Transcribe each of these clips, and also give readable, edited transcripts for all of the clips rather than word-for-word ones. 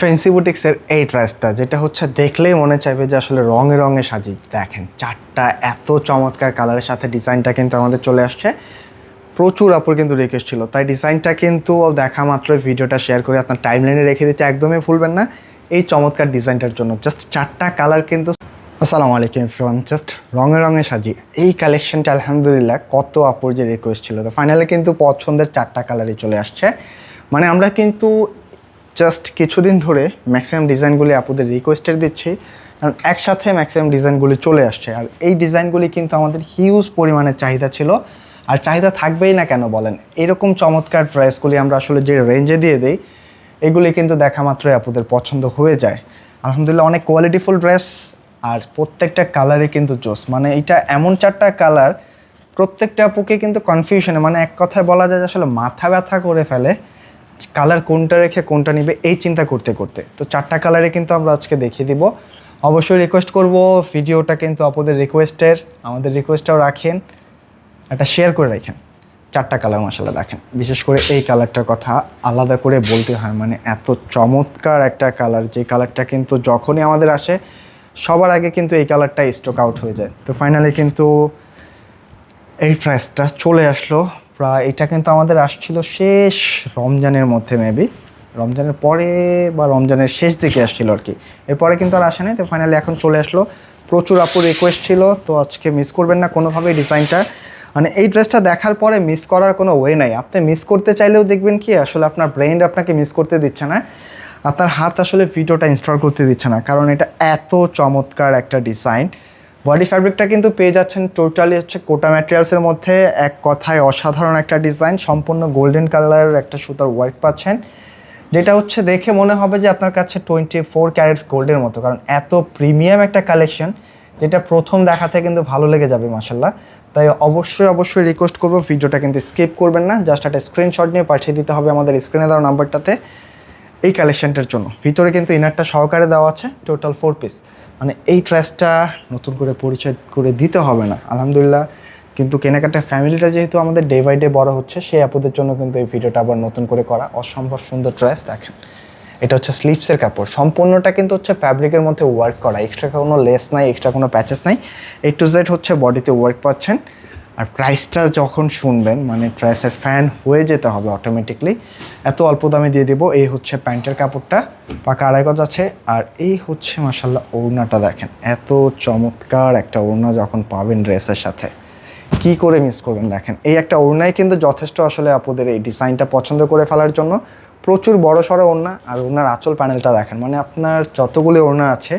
Fancy বুটিক্সের এই ড্রেসটা যেটা হচ্ছে দেখলেই মনে চাইবে যে আসলে রঙে রঙে সাজি। দেখেন চারটা এত চমৎকার কালারের সাথে ডিজাইনটা কিন্তু আমাদের চলে আসছে। প্রচুর আপুর কিন্তু রিকোয়েস্ট ছিল, তাই ডিজাইনটা কিন্তু দেখা মাত্রই ভিডিওটা শেয়ার করে আপনার টাইমলাইনে রেখে দিতে একদমই ভুলবেন না এই চমৎকার ডিজাইনটার জন্য। জাস্ট চারটা কালার কিন্তু। আসসালামু আলাইকুম এভরিওয়ান, জাস্ট রঙে রঙে সাজি এই কালেকশনটা আলহামদুলিল্লাহ কত আপুর যে রিকোয়েস্ট ছিল, তো ফাইনালি কিন্তু পছন্দের চারটা কালারই চলে আসছে। মানে আমরা কিন্তু জাস্ট কিছুদিন ধরে ম্যাক্সিমাম ডিজাইনগুলি আপুদের রিকোয়েস্টের দিচ্ছি, কারণ একসাথে ম্যাক্সিমাম ডিজাইনগুলি চলে আসছে। আর এই ডিজাইনগুলি কিন্তু আমাদের হিউজ পরিমাণে চাহিদা ছিল, আর চাহিদা থাকবেই না কেন বলেন। এরকম চমৎকার ড্রেসগুলি আমরা আসলে যে রেঞ্জে দিয়ে দিই এগুলি কিন্তু দেখা মাত্রই আপুদের পছন্দ হয়ে যায়। আলহামদুলিল্লাহ অনেক কোয়ালিটিফুল ড্রেস, আর প্রত্যেকটা কালারে কিন্তু জোস। মানে এটা এমন চারটা কালার প্রত্যেকটা আপুকে কিন্তু কনফিউশনে, মানে এক কথায় বলা যায় আসলে মাথা ব্যথা করে ফেলে কালার কোনটা রেখে কোনটা নিবে এই চিন্তা করতে করতে। তো চারটা কালারে কিন্তু আমরা আজকে দেখিয়ে দিব। অবশ্যই রিকোয়েস্ট করব ভিডিওটা কিন্তু আপনাদের রিকোয়েস্টের, আমাদের রিকোয়েস্টটাও রাখেন, একটা শেয়ার করে রাখেন। চারটা কালার মাশাআল্লাহ দেখেন, বিশেষ করে এই কালারটার কথা আলাদা করে বলতে হয়। মানে এত চমৎকার একটা কালার, যে কালারটা কিন্তু যখনই আমাদের আসে সবার আগে কিন্তু এই কালারটা স্টক আউট হয়ে যায়। তো ফাইনালি কিন্তু এই প্রাইসটা চলে আসলো। প্রায় এটা কিন্তু আমাদের আসছিল শেষ রমজানের মধ্যে, মেবি রমজানের পরে বা রমজানের শেষ দিকে আসছিল আর কি। এরপরে কিন্তু আর আসে নাই। তো ফাইনালি এখন চলে আসলো। প্রচুর আপুর রিকোয়েস্ট ছিল, তো আজকে মিস করবেন না কোনোভাবেই ডিজাইনটা। মানে এই ড্রেসটা দেখার পরে মিস করার কোনো ওয়ে নাই। আপনি মিস করতে চাইলেও দেখবেন কি আসলে আপনার ব্রেইন আপনাকে মিস করতে দিচ্ছে না, আপনার হাত আসলে ভিডিওটা ইনস্টল করতে দিচ্ছে না, কারণ এটা এত চমৎকার একটা ডিজাইন। বডি ফ্যাব্রিকটা কিন্তু পেয়ে যাচ্ছেন টোটালি হচ্ছে কোটা ম্যাটেরিয়ালসের মধ্যে, এক কথায় অসাধারণ একটা ডিজাইন। সম্পূর্ণ গোল্ডেন কালারের একটা সুতার ওয়ার্ক পাচ্ছেন, যেটা হচ্ছে দেখে মনে হবে যে আপনার কাছে 24 ক্যারেটস গোল্ডের মতো, কারণ এত প্রিমিয়াম একটা কালেকশন যেটা প্রথম দেখাতে কিন্তু ভালো লেগে যাবে মাশাল্লাহ। তাই অবশ্যই রিকোয়েস্ট করবো ভিডিওটা কিন্তু স্কিপ করবেন না, জাস্ট একটা স্ক্রিনশট নিয়ে পাঠিয়ে দিতে হবে আমাদের স্ক্রিনে দেওয়া নাম্বারটাতে এই কালেকশনটার জন্য। ভিতরে কিন্তু ইনারটা সহকারে দেওয়া আছে, টোটাল 4 পিস। মানে এই ড্রেসটা নতুন করে পরিচয় করে দিতে হবে না আলহামদুলিল্লাহ। কিন্তু কেনাকাটা ফ্যামিলিটা যেহেতু আমাদের ডে বাই ডে বড় হচ্ছে, সেই আপুদের জন্য কিন্তু এই ভিডিওটা আবার নতুন করে করা। অসম্ভব সুন্দর ড্রেস দেখেন, এটা হচ্ছে স্লিভসের কাপড়, সম্পূর্ণটা কিন্তু হচ্ছে ফ্যাব্রিকের মধ্যে ওয়ার্ক করা, এক্সট্রা কোনো লেস নাই, এক্সট্রা কোনো প্যাচেস নাই। A to Z হচ্ছে বডিতে ওয়ার্ক পাচ্ছেন। আর প্রাইসটা যখন শুনবেন মানে ড্রেসের ফ্যান হয়ে যেতে হবে অটোমেটিকলি, এত অল্প দামে দিয়ে দেবো। এই হচ্ছে প্যান্টের কাপড়টা, পাকা আড়াই গজ আছে। আর এই হচ্ছে মাশাল্লাহ ওড়নাটা দেখেন, এত চমৎকার একটা ওড়না যখন পাবেন ড্রেসের সাথে কি করে মিস করবেন। দেখেন এই একটা ওড়নাই কিন্তু যথেষ্ট আসলে আপনাদের এই ডিজাইনটা পছন্দ করে ফেলার জন্য। প্রচুর বড় সড়ো ওড়না, আর ওড়নার আঁচল প্যানেলটা দেখেন, মানে আপনার যতগুলি ওড়না আছে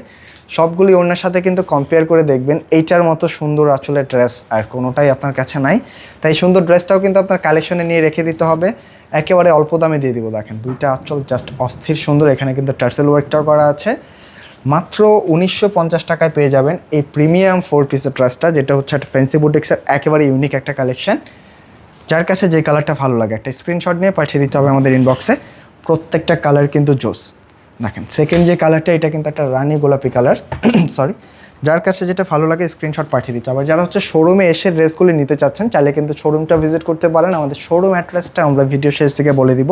সবগুলি ওড়নার সাথে কিন্তু কম্পেয়ার করে দেখবেন এইটার মতো সুন্দর আঁচলের ড্রেস আর কোনোটাই আপনার কাছে নাই। তাই সুন্দর ড্রেসটাও কিন্তু আপনার কালেকশনে নিয়ে রেখে দিতে হবে, একেবারে অল্প দামে দিয়ে দিব। দেখেন দুইটা আঁচল জাস্ট অস্থির সুন্দর, এখানে কিন্তু টার্সেল ওয়ার্কটাও করা আছে। মাত্র 1950 টাকায় পেয়ে যাবেন এই প্রিমিয়াম 4 পিসের ড্রেসটা, যেটা হচ্ছে একটা ফ্যান্সি বুটিক্সের একেবারে ইউনিক একটা কালেকশন। যার কাছে যে কালারটা ভালো লাগে একটা স্ক্রিনশট নিয়ে পাঠিয়ে দিতে হবে আমাদের ইনবক্সে। প্রত্যেকটা কালার কিন্তু জোস। দেখেন সেকেন্ড যে কালারটা, এটা কিন্তু একটা রানী গোলাপি কালার সরি। যার কাছে যেটা ভালো লাগে স্ক্রিনশট পাঠিয়ে দিতে হবে। যারা হচ্ছে শোরুমে এসে ড্রেসগুলি নিতে চাচ্ছেন চাইলে কিন্তু শোরুমটা ভিজিট করতে পারেন। আমাদের শোরুম অ্যাড্রেসটা আমরা ভিডিও শেষ থেকে বলে দিব।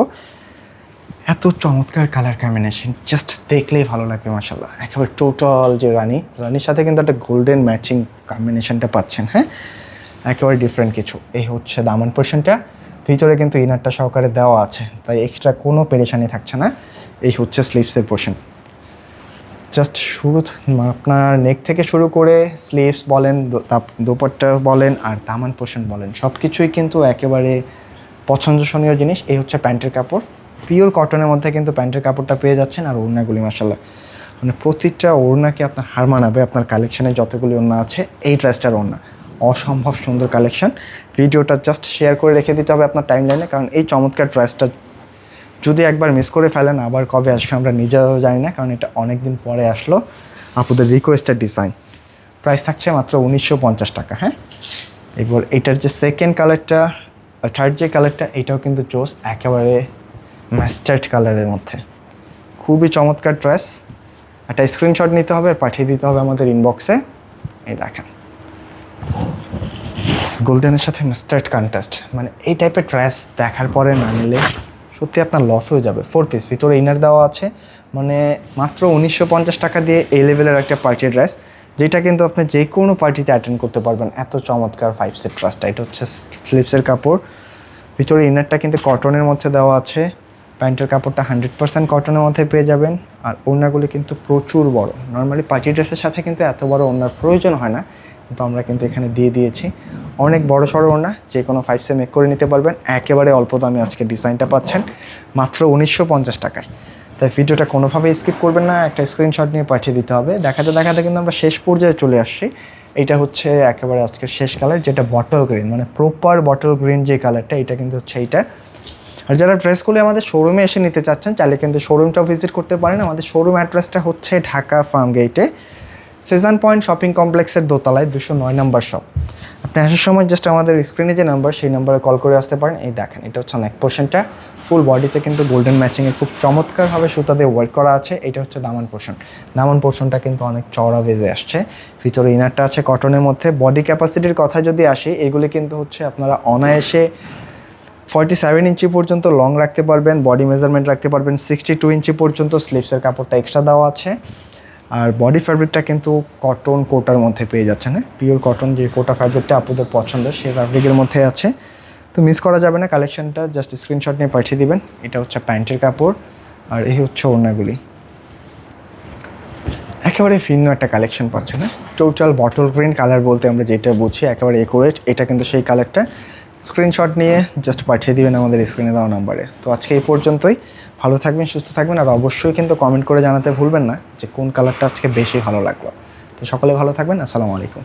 এত চমৎকার কালার কম্বিনেশন, জাস্ট দেখলেই ভালো লাগবে মাশাল্লাহ। একেবারে টোটাল যে রানির সাথে কিন্তু একটা গোল্ডেন ম্যাচিং কম্বিনেশনটা পাচ্ছেন। হ্যাঁ, একেবারে ডিফারেন্ট কিছু। এই হচ্ছে দামান পোর্শনটা, ভিতরে কিন্তু ইনারটা সহকারে দেওয়া আছে, তাই এক্সট্রা কোনো পেরেশানি থাকছে না। এই হচ্ছে স্লিভসের পোর্শন, জাস্ট শুরু আপনার নেক থেকে শুরু করে স্লিভস বলেন, দোপাট্টা বলেন, আর দামান পোর্শন বলেন, সব কিছুই কিন্তু একেবারে পছন্দনীয় জিনিস। এই হচ্ছে প্যান্টের কাপড়, পিওর কটনের মধ্যে কিন্তু প্যান্টের কাপড়টা পেয়ে যাচ্ছেন। আর ওড়নাগুলি মাশাল্লাহ মানে প্রতিটা ওড়নাকে আপনার হার মানাবে। আপনার কালেকশানে যতগুলি ওড়না আছে এই ড্রেসটার ওড়না অসম্ভব সুন্দর কালেকশন। ভিডিওটা জাস্ট শেয়ার করে রেখে দিতে হবে আপনার টাইমলাইনে, কারণ এই চমৎকার ড্রেসটা যদি একবার মিস করে ফেলেন আবার কবে আসবে আমরা নিজেও জানি না, কারণ এটা অনেক দিন পরে আসলো আপনাদের রিকোয়েস্টের ডিজাইন। প্রাইস থাকছে মাত্র 1950 টাকা। হ্যাঁ, এবার এটার যে সেকেন্ড কালারটা, থার্ড যে কালারটা, এটাও কিন্তু জোস, একেবারে মাস্টার্ড কালারের মধ্যে খুবই চমৎকার ড্রেস। একটা স্ক্রিনশট নিতে হবে আর পাঠিয়ে দিতে হবে আমাদের ইনবক্সে। এই দেখেন গোল্ডেনের সাথে মাস্টার্ড কন্ট্রাস্ট, মানে এই টাইপের ড্রেস দেখার পরে না নিলে সত্যি আপনার লস হয়ে যাবে। 4 পিস ভিতরে ইনার দেওয়া আছে, মানে মাত্র 1950 টাকা দিয়ে এই লেভেলের একটা পার্টি ড্রেস, যেটা কিন্তু আপনি যে কোনো পার্টিতে অ্যাটেন্ড করতে পারবেন। এত চমৎকার 5 সেট ড্রেসটা। এটা হচ্ছে স্লিপসের কাপড়, ভিতরে ইনারটা কিন্তু কটনের মধ্যে দেওয়া আছে, প্যান্টের কাপড়টা 100% কটনের মধ্যে পেয়ে যাবেন। আর ওড়নাগুলি কিন্তু প্রচুর বড়। নর্মালি পার্টি ড্রেসের সাথে কিন্তু এত বড় ওড়নার প্রয়োজন হয় না, কিন্তু আমরা কিন্তু এখানে দিয়ে দিয়েছি। অনেক বড় সড়ো ওড়না, যে কোনো 5 সে মেক করে নিতে পারবেন। একেবারে অল্প দামে আজকে ডিজাইনটা পাচ্ছেন মাত্র 1950 টাকায়। তাই ভিডিওটা কোনোভাবেই স্কিপ করবেন না, একটা স্ক্রিনশট নিয়ে পাঠিয়ে দিতে হবে। দেখাতে দেখাতে কিন্তু আমরা শেষ পর্যায়ে চলে আসছি। এটা হচ্ছে একেবারে আজকের শেষ কালার, যেটা বটল গ্রিন, মানে প্রপার বটল গ্রিন যে কালারটা, এটা কিন্তু হচ্ছে এইটা। আর যারা ড্রেসগুলি আমাদের শোরুমে এসে নিতে চাচ্ছেন, চাইলে কিন্তু শোরুমটাও ভিজিট করতে পারেন। আমাদের শোরুম অ্যাড্রেসটা হচ্ছে ঢাকা ফার্ম গেটে, সেজান পয়েন্ট শপিং কমপ্লেক্সের দোতলায় 209 নম্বর শপ। আপনি আসার সময় জাস্ট আমাদের স্ক্রিনে যে নাম্বার, সেই নাম্বারে কল করে আসতে পারেন। এই দেখেন, এটা হচ্ছে নেক পোর্শনটা, ফুল বডিতে কিন্তু গোল্ডেন ম্যাচিংয়ে খুব চমৎকারভাবে সুতা দিয়ে ওয়ার্ক করা আছে। এটা হচ্ছে দামান পোর্শন। দামান পোর্শনটা কিন্তু অনেক চওড়া বেজে আসছে। ভিতরে ইনারটা আছে কটনের মধ্যে। বডি ক্যাপাসিটির কথা যদি আসি, এগুলি কিন্তু হচ্ছে আপনারা অনায়াসে 47 ইঞ্চি পর্যন্ত লং রাখতে পারবেন, বডি মেজারমেন্ট রাখতে পারবেন। 62 ইঞ্চি পর্যন্ত স্লিপসের কাপড়টা এক্সট্রা দেওয়া আছে। আর বডি ফ্যাব্রিকটা কিন্তু কটন কোটার মধ্যে পেয়ে যাচ্ছেন, হ্যাঁ, পিওর কটন যে কোটা ফ্যাব্রিকটা আপনাদের পছন্দের, সেই ফ্যাব্রিকের মধ্যে আছে। তো মিস করা যাবে না কালেকশনটা, জাস্ট স্ক্রিনশট নিয়ে পাঠিয়ে দিবেন। এটা হচ্ছে প্যান্টের কাপড়, আর এই হচ্ছে ওড়নাগুলি। একেবারে ভিন্ন একটা কালেকশন পাচ্ছেন, হ্যাঁ। টোটাল বটল গ্রিন কালার বলতে আমরা যেটা বুঝি, একেবারে একুরেট, এটা কিন্তু সেই কালারটা। স্ক্রিনশট নিয়ে জাস্ট পাঠিয়ে দিবেন আমাদের স্ক্রিনে দেওয়া নাম্বারে। তো আজকে এই পর্যন্তই। ভালো থাকবেন, সুস্থ থাকবেন, আর অবশ্যই কিন্তু কমেন্ট করে জানাতে ভুলবেন না যে কোন কালারটা আজকে বেশি ভালো লাগলো। তো সকলে ভালো থাকবেন। আসসালামু আলাইকুম।